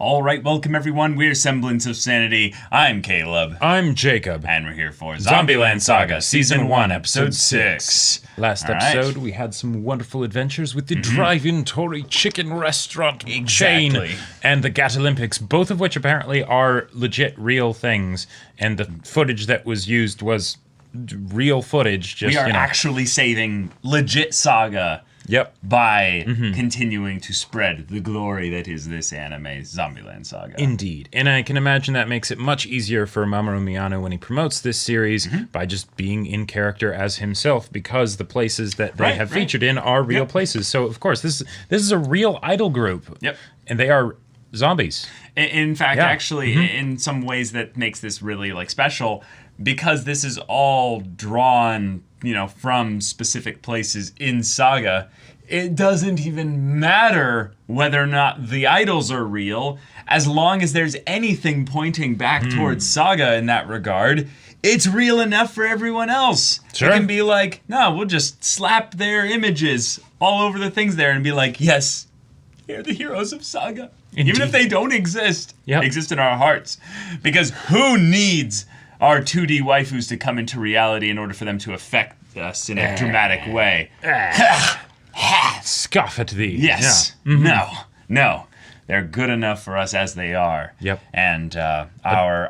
All right, welcome everyone. We're Semblance of Sanity. I'm Caleb. I'm Jacob. And we're here for Zombieland Saga, Season 1, Episode 6. Last episode, we had some wonderful adventures with the drive-in Tory chicken restaurant chain and the Gat Olympics, both of which apparently are legit real things, and the footage that was used was real footage. Just, we are actually saving legit Saga by continuing to spread the glory that is this anime, Zombieland Saga. Indeed. And I can imagine that makes it much easier for Mamoru Miyano when he promotes this series by just being in character as himself, because the places that they have featured in are real places. So, of course, this is a real idol group. Yep. And they are zombies. In fact, actually, in some ways that makes this really, special, because this is all drawn, from specific places in Saga. It doesn't even matter whether or not the idols are real, as long as there's anything pointing back towards Saga in that regard. It's real enough for everyone else. Sure. It can be like, no, we'll just slap their images all over the things there and be like, yes, they're the heroes of Saga. Indeed. Even if they don't exist, exist in our hearts. Because who needs our 2D waifus to come into reality in order for them to affect us in a dramatic way? Scoff at thee. Yes. Yeah. No. They're good enough for us as they are. Yep. And our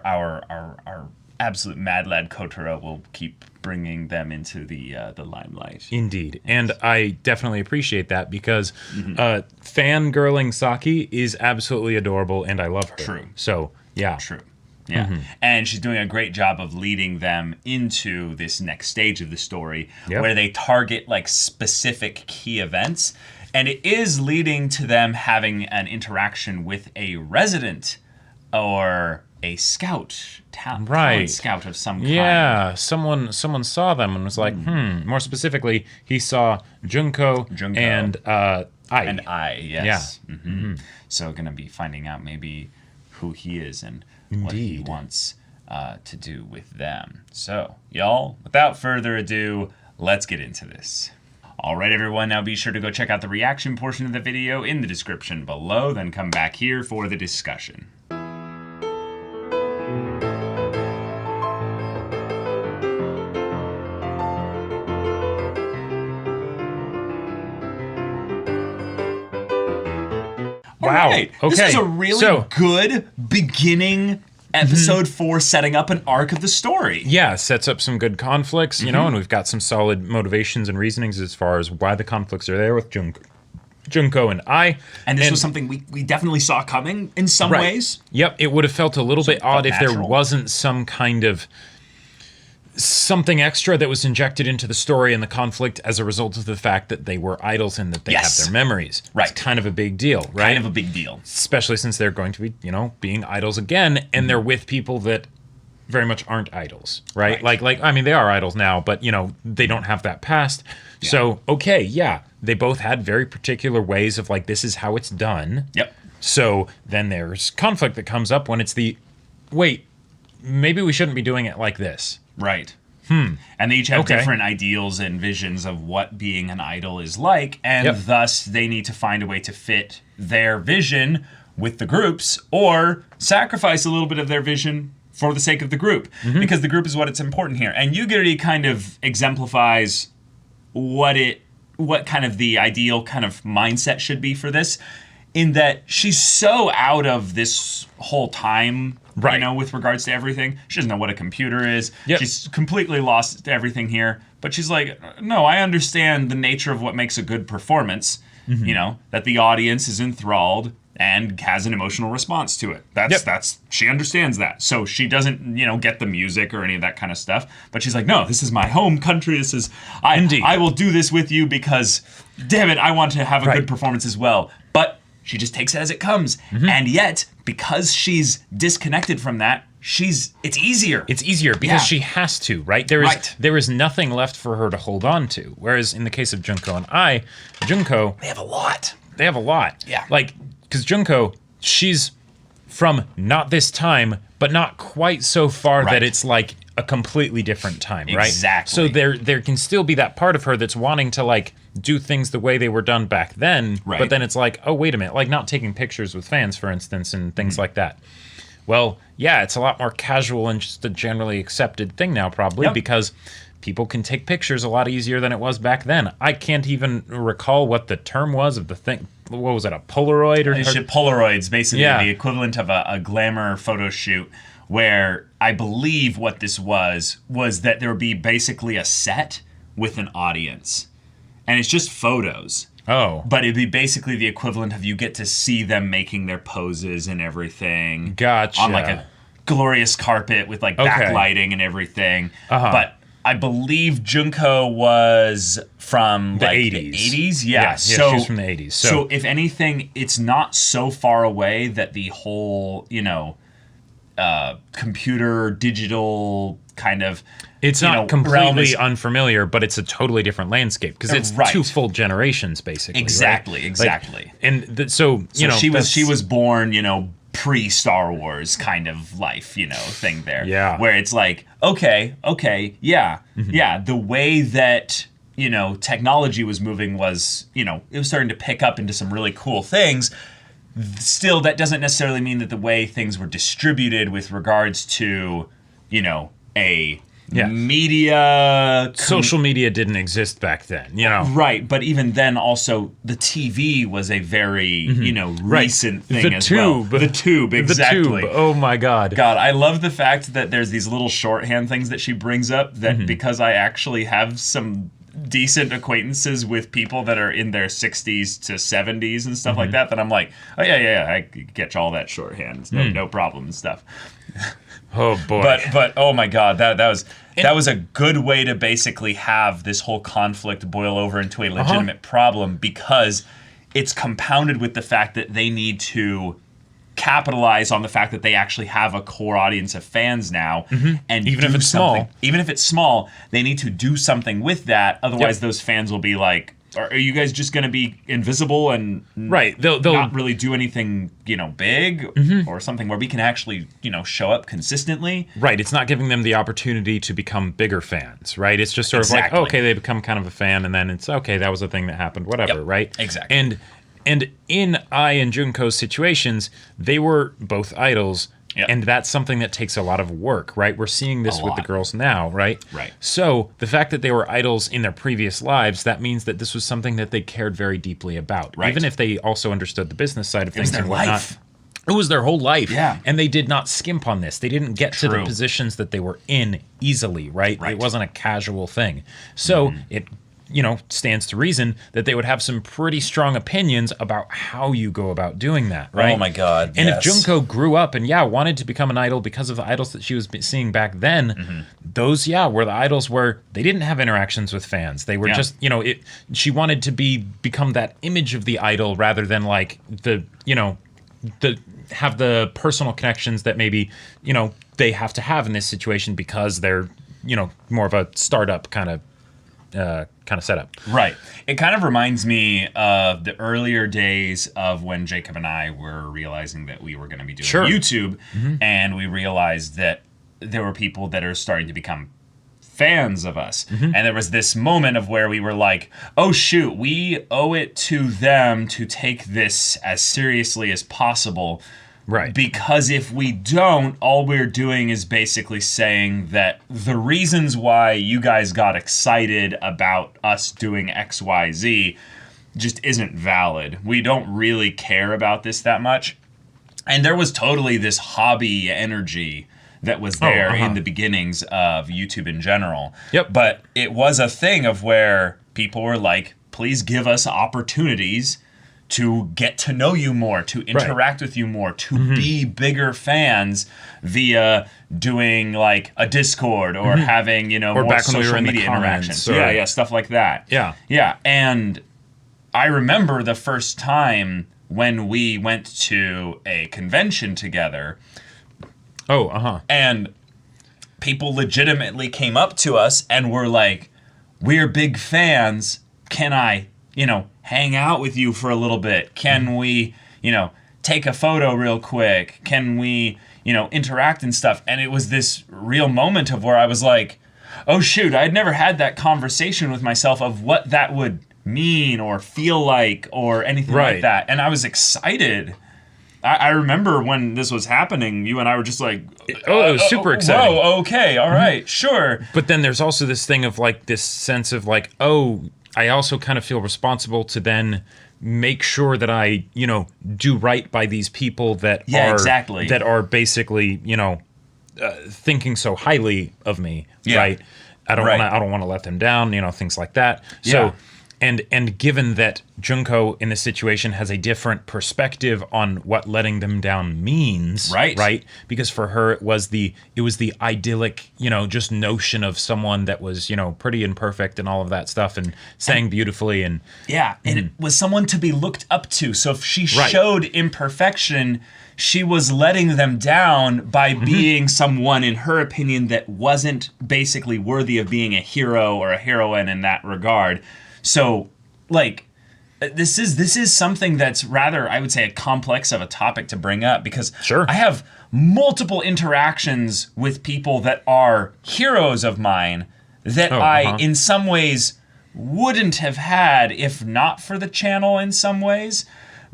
absolute mad lad Kotaro will keep bringing them into the limelight. Indeed. And I definitely appreciate that, because fangirling Saki is absolutely adorable, and I love her. True. So, yeah. True. Yeah. And she's doing a great job of leading them into this next stage of the story where they target specific key events. And it is leading to them having an interaction with a resident or a scout, talent scout of some kind. Yeah, someone saw them and was like, More specifically, he saw Junko. And Ai. And Ai, yes. Yeah. So going to be finding out maybe who he is and what he wants to do with them. So, y'all, without further ado, let's get into this. All right, everyone, now be sure to go check out the reaction portion of the video in the description below, then come back here for the discussion. Wow. Right. Okay. This is a really good beginning episode for setting up an arc of the story. Yeah, sets up some good conflicts, and we've got some solid motivations and reasonings as far as why the conflicts are there with Junko and Ai. And this was something we definitely saw coming in some ways. Yep, it would have felt a little bit odd if there wasn't some kind of something extra that was injected into the story and the conflict as a result of the fact that they were idols and that they have their memories. Right. It's kind of a big deal, right? Kind of a big deal. Especially since they're going to be, being idols again, and they're with people that very much aren't idols, right? Like I mean, they are idols now, but, they don't have that past. Yeah. So, they both had very particular ways of, this is how it's done. Yep. So then there's conflict that comes up when it's wait, maybe we shouldn't be doing it like this. Right. And they each have different ideals and visions of what being an idol is like, and thus they need to find a way to fit their vision with the group's, or sacrifice a little bit of their vision for the sake of the group, because the group is what's important here. And Yugiri kind of exemplifies what kind of the ideal kind of mindset should be for this, in that she's so out of this whole time, with regards to everything. She doesn't know what a computer is. Yep. She's completely lost everything here. But she's like, no, I understand the nature of what makes a good performance, that the audience is enthralled and has an emotional response to it. That's she understands that. So she doesn't, get the music or any of that kind of stuff. But she's like, no, this is my home country. This is, I will do this with you because, damn it, I want to have a good performance as well. But she just takes it as it comes. And yet, because she's disconnected from that, it's easier. It's easier because she has to, right? There is nothing left for her to hold on to. Whereas in the case of Junko and Ai, Junko, they have a lot. Yeah. Because Junko, she's from not this time, but not quite so far that it's a completely different time, right? Exactly. So there can still be that part of her that's wanting to do things the way they were done back then. Right. But then it's like, oh, wait a minute, like not taking pictures with fans, for instance, and things like that. Well, yeah, it's a lot more casual and just a generally accepted thing now, probably, because people can take pictures a lot easier than it was back then. I can't even recall what the term was of the thing. What was it, a Polaroid? Polaroid's basically the equivalent of a glamour photo shoot, where I believe what this was that there would be basically a set with an audience. And it's just photos. Oh. But it'd be basically the equivalent of you get to see them making their poses and everything. Gotcha. On like a glorious carpet with like backlighting and everything. But I believe Junko was from the like 80s. The 80s? Yeah, so, she's from the 80s. So if anything, it's not so far away that the whole, computer, digital kind of... It's not completely unfamiliar, but it's a totally different landscape because it's two full generations, basically. Exactly, right? exactly. And so she was born, pre-Star Wars kind of life, thing there. Yeah. Where it's like, okay, yeah, the way that technology was moving was, it was starting to pick up into some really cool things. Still, that doesn't necessarily mean that the way things were distributed with regards to, a media... Social media didn't exist back then, Right, but even then also the TV was a very, recent thing as well. The tube, exactly. The tube, oh my God. God, I love the fact that there's these little shorthand things that she brings up that because I actually have some decent acquaintances with people that are in their 60s to 70s and stuff like that I'm like, oh yeah, I get all that shorthand. No problem and stuff. Oh boy! But oh my God, that was a good way to basically have this whole conflict boil over into a legitimate problem because it's compounded with the fact that they need to capitalize on the fact that they actually have a core audience of fans now, and even if it's small, they need to do something with that. Otherwise, those fans will be like, are you guys just going to be invisible and they'll not really do anything, big or something where we can actually, show up consistently? Right. It's not giving them the opportunity to become bigger fans, right? It's just sort of like, okay, they become kind of a fan and then it's okay, that was a thing that happened, whatever, right? Exactly. And in Ai and Junko's situations, they were both idols. And that's something that takes a lot of work, right? We're seeing this with the girls now, right? Right. So the fact that they were idols in their previous lives, that means that this was something that they cared very deeply about. Right. Even if they also understood the business side of things and whatnot. Life. It was their whole life. Yeah. And they did not skimp on this. They didn't get to the positions that they were in easily, right? It wasn't a casual thing. So it stands to reason that they would have some pretty strong opinions about how you go about doing that, right? Oh my God, And if Junko grew up and, wanted to become an idol because of the idols that she was seeing back then, those, were the idols where they didn't have interactions with fans. They were just, she wanted to become that image of the idol rather than like have the personal connections that maybe, they have to have in this situation because they're, more of a startup kind of setup. Right. It kind of reminds me of the earlier days of when Jacob and I were realizing that we were going to be doing YouTube, and we realized that there were people that are starting to become fans of us. And there was this moment of where we were like, oh shoot, we owe it to them to take this as seriously as possible. Right. Because if we don't, all we're doing is basically saying that the reasons why you guys got excited about us doing XYZ just isn't valid. We don't really care about this that much. And there was totally this hobby energy that was there in the beginnings of YouTube in general. Yep. But it was a thing of where people were like, please give us opportunities to get to know you more, to interact with you more, to be bigger fans via doing like a Discord or having, or more social media interactions. Yeah, stuff like that. Yeah. Yeah, and I remember the first time when we went to a convention together. And people legitimately came up to us and were like, we're big fans. Can I, hang out with you for a little bit? Can we, take a photo real quick? Can we, interact and stuff? And it was this real moment of where I was like, oh shoot, I'd never had that conversation with myself of what that would mean or feel like or anything like that. And I was excited. I remember when this was happening, you and I were just like, oh, it was super exciting. Whoa, okay, all right, sure. But then there's also this thing of like this sense of like, oh, I also kind of feel responsible to then make sure that I, do right by these people that that are basically, thinking so highly of me, right? I don't want to let them down, things like that. So, and given that Junko in this situation has a different perspective on what letting them down means, right? Because for her it was the idyllic, just notion of someone that was, pretty and perfect and all of that stuff and sang beautifully and it was someone to be looked up to. So if she showed imperfection, she was letting them down by being someone, in her opinion, that wasn't basically worthy of being a hero or a heroine in that regard. So, like, this is something that's rather, I would say, a complex of a topic to bring up because I have multiple interactions with people that are heroes of mine that I, in some ways, wouldn't have had if not for the channel in some ways,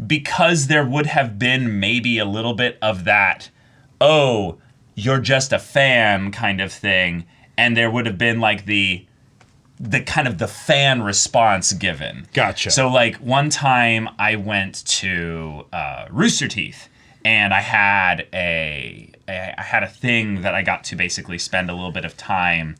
because there would have been maybe a little bit of that, oh, you're just a fan kind of thing, and there would have been like the kind of the fan response given. Gotcha. So like one time I went to Rooster Teeth and I had a thing that I got to basically spend a little bit of time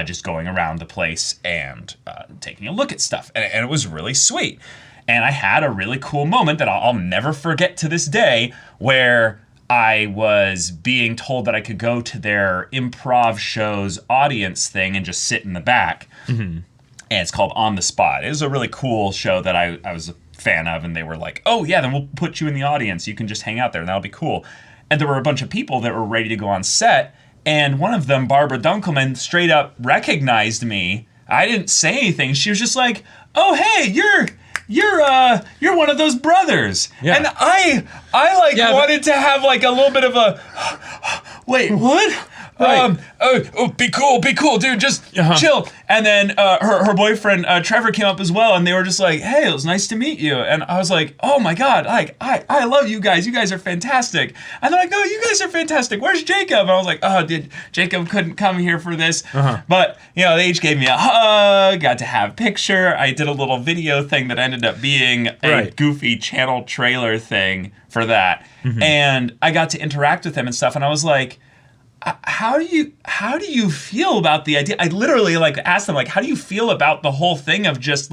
just going around the place and taking a look at stuff. And it was really sweet. And I had a really cool moment that I'll never forget to this day where I was being told that I could go to their improv show's audience thing and just sit in the back. And it's called On the Spot. It was a really cool show that I was a fan of, and they were like, oh, yeah, then we'll put you in the audience. You can just hang out there, and that'll be cool. And there were a bunch of people that were ready to go on set, and one of them, Barbara Dunkelman, straight up recognized me. I didn't say anything. She was just like, oh, hey, you're one of those brothers. Yeah. And I wanted to have like a little bit of a wait, what? Right. Be cool, dude. Just chill. And then her boyfriend Trevor came up as well, and they were just like, "Hey, it was nice to meet you." And I was like, "Oh my god, like I love you guys. You guys are fantastic." And they're like, "No, you guys are fantastic. Where's Jacob?" And I was like, "Oh, Jacob couldn't come here for this." But they each gave me a hug. Got to have a picture. I did a little video thing that ended up being a goofy channel trailer thing for that, and I got to interact with them and stuff. And I was like, how do you feel about the idea? I literally asked them how do you feel about the whole thing of just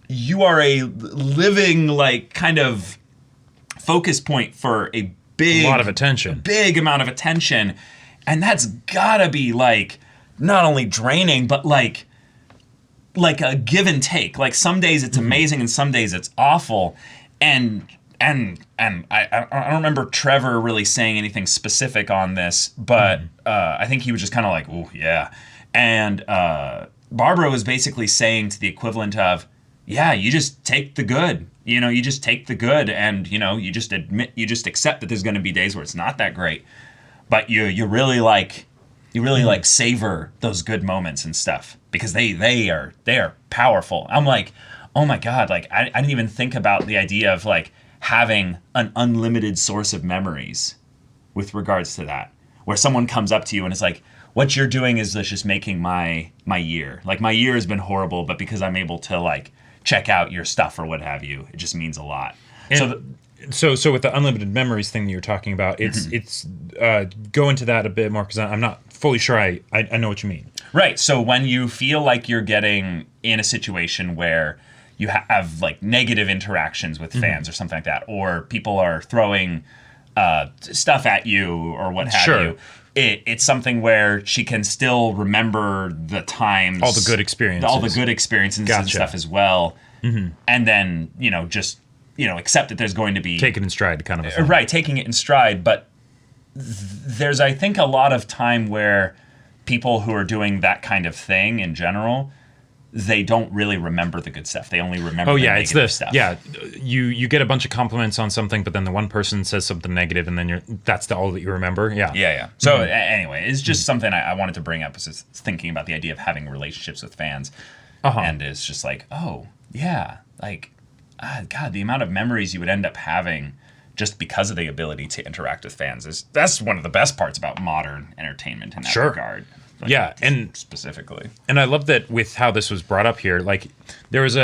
you are a living kind of focus point for a big lot of attention, big amount of attention, and that's gotta be not only draining but like a give and take. Some days it's amazing and some days it's awful, and I don't remember Trevor really saying anything specific on this, but I think he was just kind of like, "Oh yeah," and Barbara was basically saying to the equivalent of, "Yeah, you just take the good, you just take the good, and you just accept that there's going to be days where it's not that great, but you really savor those good moments and stuff because they are powerful." I'm like, oh my god, I didn't even think about the idea of having an unlimited source of memories with regards to that, where someone comes up to you and it's like, what you're doing is just making my year. My year has been horrible, but because I'm able to check out your stuff or what have you, it just means a lot. And so with the unlimited memories thing that you're talking about, it's go into that a bit more because I'm not fully sure I know what you mean. Right. So when you feel like you're getting in a situation where you have negative interactions with fans or something like that, or people are throwing stuff at you or what have you. It's something where she can still remember the times, all the good experiences, and stuff as well, and then just accept that there's going to be take it in stride, kind of a thing. Right, taking it in stride. But there's I think a lot of time where people who are doing that kind of thing in general, they don't really remember the good stuff. They only remember the negative stuff. Yeah, you get a bunch of compliments on something, but then the one person says something negative, and then that's all that you remember. Yeah. So anyway, it's just something I wanted to bring up. Is thinking about the idea of having relationships with fans, and it's just Yeah, like, God, the amount of memories you would end up having just because of the ability to interact with fans that's one of the best parts about modern entertainment in that regard. Like, yeah, and specifically. And I love that with how this was brought up here. Like, there was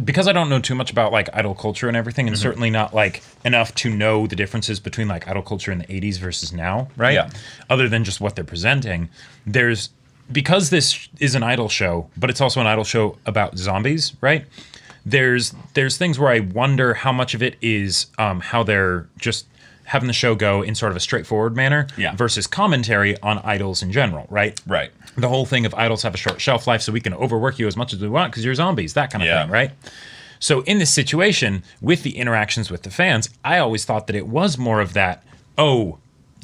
because I don't know too much about like idol culture and everything, and certainly not like enough to know the differences between like idol culture in the 80s versus now, right? Yeah. Other than just what they're presenting, because this is an idol show, but it's also an idol show about zombies, right? There's things where I wonder how much of it is how they're just having the show go in sort of a straightforward manner versus commentary on idols in general, right? Right. The whole thing of idols have a short shelf life, so we can overwork you as much as we want because you're zombies, that kind of thing, right? So in this situation, with the interactions with the fans, I always thought that it was more of that,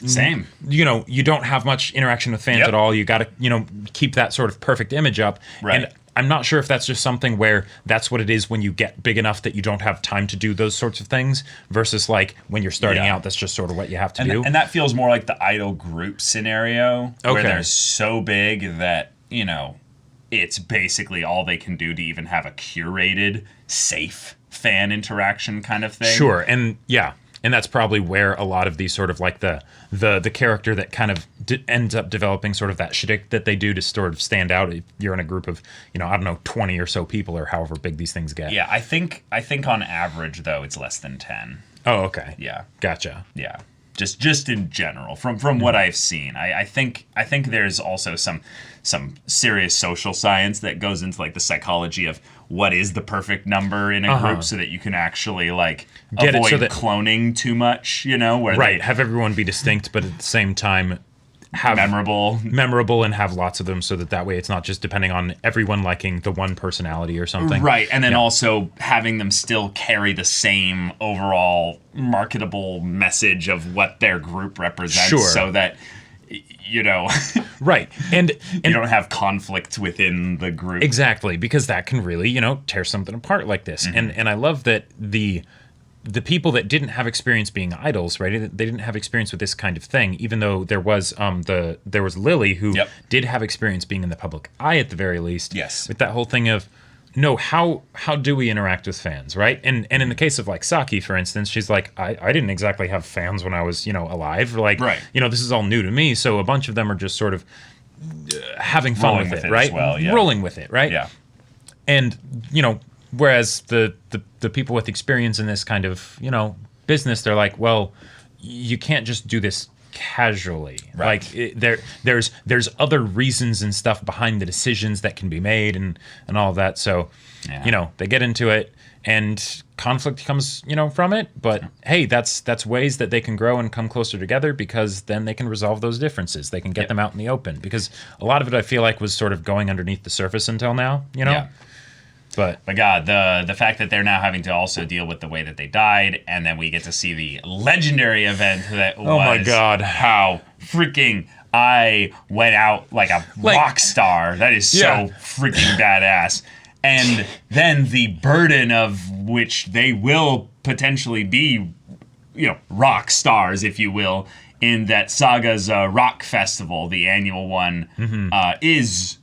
same. You don't have much interaction with fans at all. You got to, keep that sort of perfect image up. Right. And I'm not sure if that's just something where that's what it is when you get big enough that you don't have time to do those sorts of things versus like when you're starting out, that's just sort of what you have to do. And that feels more like the idol group scenario where they're so big that, it's basically all they can do to even have a curated, safe fan interaction kind of thing. Sure. And and that's probably where a lot of these sort of like the character that kind of ends up developing sort of that shtick that they do to sort of stand out. If you're in a group of, I don't know, 20 or so people or however big these things get. Yeah, I think on average though it's less than 10. Oh, okay. Yeah. Gotcha. Yeah. Just in general, from what I've seen, I think there's also some serious social science that goes into like the psychology of what is the perfect number in a group so that you can actually like avoid cloning too much, where have everyone be distinct, but at the same time have memorable and have lots of them so that way it's not just depending on everyone liking the one personality or something. Right. And then also having them still carry the same overall marketable message of what their group represents so that right. And you don't have conflict within the group. Exactly, because that can really, tear something apart like this. And I love that the people that didn't have experience being idols, right? They didn't have experience with this kind of thing, even though there was there was Lily who did have experience being in the public eye at the very least. Yes. With that whole thing of how do we interact with fans, right? And in the case of like Saki, for instance, she's like, I didn't exactly have fans when I was, alive. Like, this is all new to me. So a bunch of them are just sort of having fun with it, right? Rolling with it, right? Yeah. And, whereas the people with experience in this kind of, business, they're like, well, you can't just do this casually. Right. Like there's other reasons and stuff behind the decisions that can be made and all of that. So, they get into it and conflict comes, from it. But hey, that's ways that they can grow and come closer together because then they can resolve those differences. They can get them out in the open because a lot of it I feel like was sort of going underneath the surface until now, Yeah. But God, the fact that they're now having to also deal with the way that they died, and then we get to see the legendary event that was my God, how freaking I went out like a rock star. That is so freaking badass. And then the burden of which they will potentially be, rock stars, if you will, in that Saga's rock festival, the annual one, is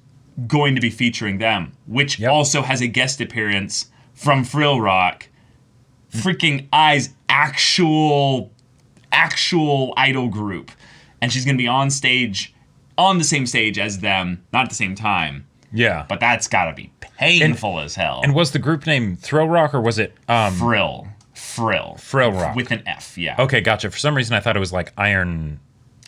going to be featuring them, which also has a guest appearance from Frill Rock, freaking Ai's actual idol group, and she's going to be on the same stage as them, not at the same time. Yeah, but that's got to be painful as hell. And was the group name Thrill Rock or was it Frill Rock with an F? Yeah. Okay, gotcha. For some reason, I thought it was like Iron.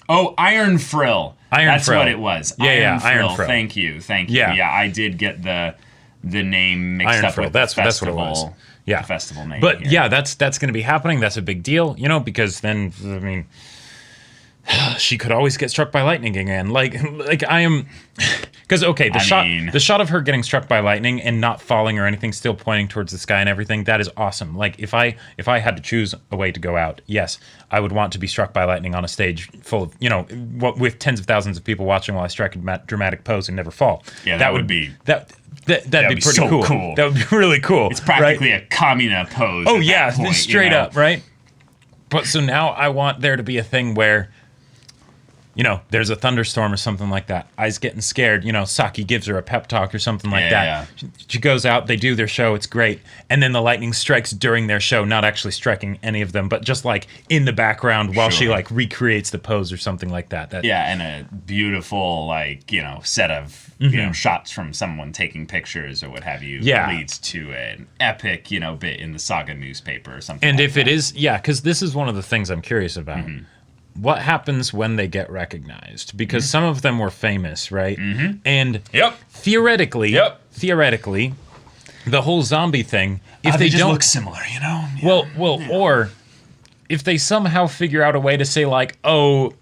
Oh, Iron Frill. That's Frill. what it was. Iron Frill. Thank you. Yeah, I did get the name mixed Iron up Frill. with that's the festival. What it was. Yeah, the festival name. But that's going to be happening. That's a big deal, because then she could always get struck by lightning again. Like I am, because the shot of her getting struck by lightning and not falling or anything, still pointing towards the sky and everything, that is awesome. Like if I had to choose a way to go out, yes, I would want to be struck by lightning on a stage full of with tens of thousands of people watching while I strike a dramatic pose and never fall. Yeah, that would be that'd be pretty so cool. That would be really cool. It's practically a Kamina pose. Oh yeah, straight up, right? But so now I want there to be a thing where there's a thunderstorm or something like that. Ai's getting scared. Saki gives her a pep talk or something like that. Yeah. She goes out, they do their show, it's great. And then the lightning strikes during their show, not actually striking any of them, but just like in the background while she like recreates the pose or something like that. And a beautiful set of shots from someone taking pictures or what have you leads to an epic bit in the Saga newspaper or something. And like if that. it is, because this is one of the things I'm curious about. Mm-hmm. What happens when they get recognized? Because some of them were famous, right? Mm-hmm. And theoretically, the whole zombie thing, if they just don't look similar, Yeah. Well, or if they somehow figure out a way to say like, oh,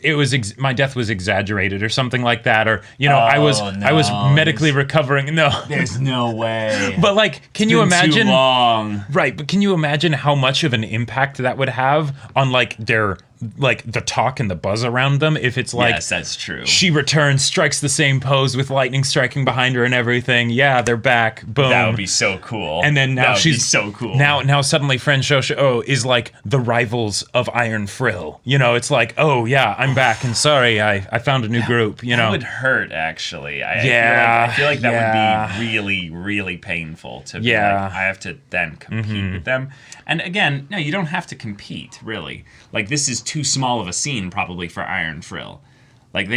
it was my death was exaggerated or something like that, or I was medically recovering. No, there's no way. But like, can you imagine? Too long. Right, but can you imagine how much of an impact that would have on like their the talk and the buzz around them if it's like, yes, that's true. She returns, strikes the same pose with lightning striking behind her and everything. Yeah, they're back. Boom. That would be so cool. And then now she's so cool. Now suddenly friend Shosho is like the rivals of Iron Frill. It's like, oh yeah, I'm back and sorry, I found a new group. That would hurt actually. I feel like that would be really, really painful to be like, I have to then compete with them. And again, no, you don't have to compete, really. Like, this is too small of a scene, probably, for Iron Frill. Like,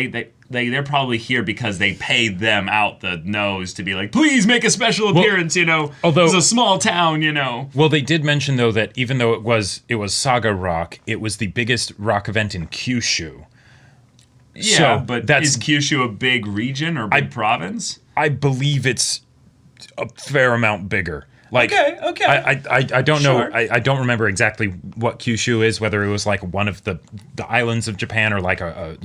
they're probably here because they paid them out the nose to be like, please make a special appearance, Although, it's a small town, Well, they did mention, though, that even though it was Saga Rock, it was the biggest rock event in Kyushu. Yeah, so but is Kyushu a big region or big province? I believe it's a fair amount bigger. Like, okay. I don't know. I don't remember exactly what Kyushu is, whether it was like one of the islands of Japan or like a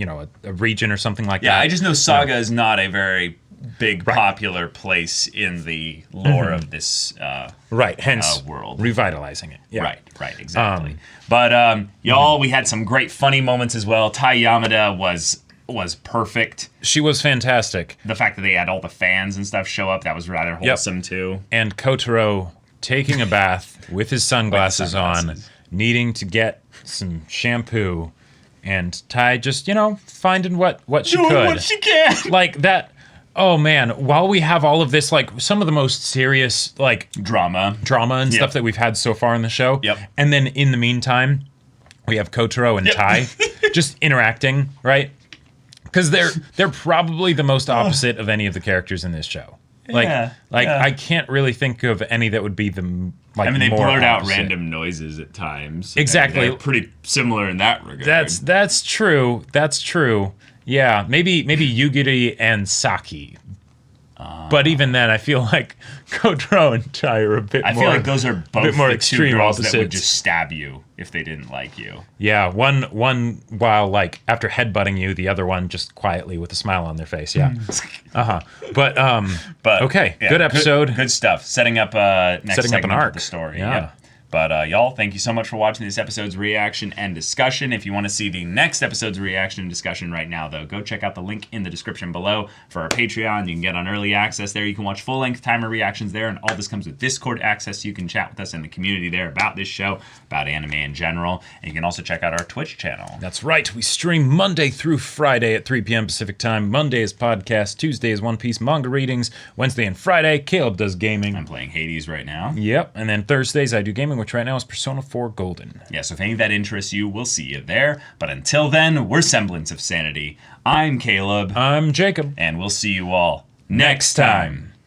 region or something like that. Yeah, I just know Saga is not a very big popular place in the lore of this hence world. Revitalizing it. Yeah. Right, exactly. But y'all, we had some great funny moments as well. Tai Yamada was perfect. She was fantastic. The fact that they had all the fans and stuff show up, that was rather wholesome too. And Kotaro taking a bath with his sunglasses on, needing to get some shampoo, and Tai just, finding what she could. Doing what she can. Like that. Oh man, while we have all of this, like some of the most serious like drama and stuff that we've had so far in the show. Yep. And then in the meantime, we have Kotaro and Tai just interacting, right? Because they're probably the most opposite of any of the characters in this show. I can't really think of any that would be the like. They more blurt out opposite. random noises at times. Exactly, they're pretty similar in that regard. That's true. Yeah, maybe Yugiri and Saki. But even then, I feel like Kotaro and Tai are a bit more... I feel like those are both more the extreme two girls opposites. that would just stab you if they didn't like you. Yeah, one while, like, after headbutting you, the other one just quietly with a smile on their face, yeah. But okay, yeah, good episode. Good stuff. Setting up next segment an arc. of the story. Yeah. But y'all, thank you so much for watching this episode's reaction and discussion. If you want to see the next episode's reaction and discussion right now, though, go check out the link in the description below for our Patreon. You can get on early access there. You can watch full-length timer reactions there, and all this comes with Discord access. You can chat with us in the community there about this show, about anime in general, and you can also check out our Twitch channel. That's right. We stream Monday through Friday at 3 p.m. Pacific Time. Monday is podcast. Tuesday is One Piece manga readings. Wednesday and Friday, Caleb does gaming. I'm playing Hades right now. Yep. And then Thursdays, I do gaming, which right now is Persona 4 Golden. Yeah, so if any of that interests you, we'll see you there. But until then, we're Semblance of Sanity. I'm Caleb. I'm Jacob. And we'll see you all next time.